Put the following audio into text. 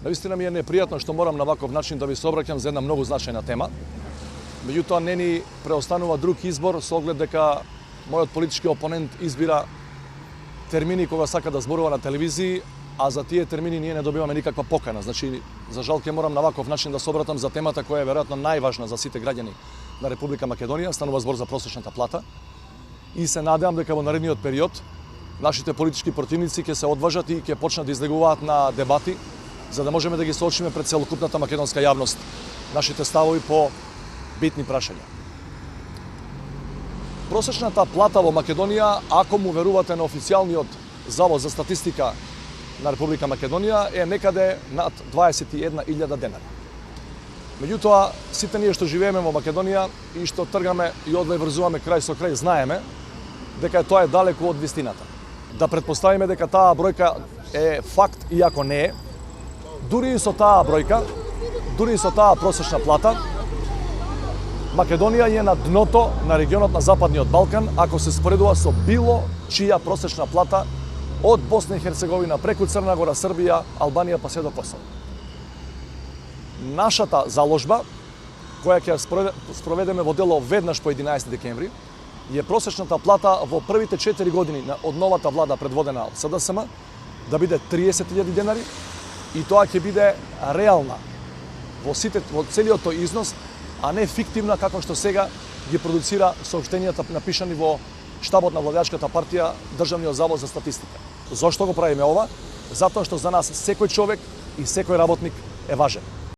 Наистина ми е непријатно што морам на ваков начин да ви се обраќам за една многу значајна тема. Меѓутоа не ни преостанува друг избор со оглед дека мојот политички опонент избира термини кога сака да зборува на телевизии, а за тие термини ние не добиваме никаква покана. Значи, за жал ќе морам на ваков начин да се обратам за темата која е веројатно најважна за сите граѓани на Република Македонија, станува збор за просечната плата. И се надевам дека во наредниот период нашите политички противници ќе се одважат и ќе почнат да излегуваат на дебати, за да можеме да ги соочиме пред целокупната македонска јавност нашите ставови по битни прашања. Просечната плата во Македонија, ако му верувате на официјалниот Завод за статистика на Република Македонија, е некаде над 21.000 денари. Меѓутоа, сите ние што живееме во Македонија и што тргаме и одвај врзуваме крај со крај, знаеме дека тоа е далеку од вистината. Да претпоставиме дека таа бројка е факт, иако не е, дури и со таа бројка, дури и со таа просечна плата, Македонија е на дното на регионот на Западниот Балкан, ако се споредува со било чија просечна плата од Босна и Херцеговина преку Црна Гора, Србија, Албанија па се до Косово. Нашата заложба, која ќе спроведеме во дело веднаш по 11 декември, е просечната плата во првите 4 години од новата влада предводена од СДСМ да биде 30.000 денари и тоа ќе биде реална во целиот тој износ, а не фиктивна како што сега ги продуцира соопштенијата напишани во штабот на владеачката партија Државниот завод за статистика. Зошто го правиме ова? Затоа што за нас секој човек и секој работник е важен.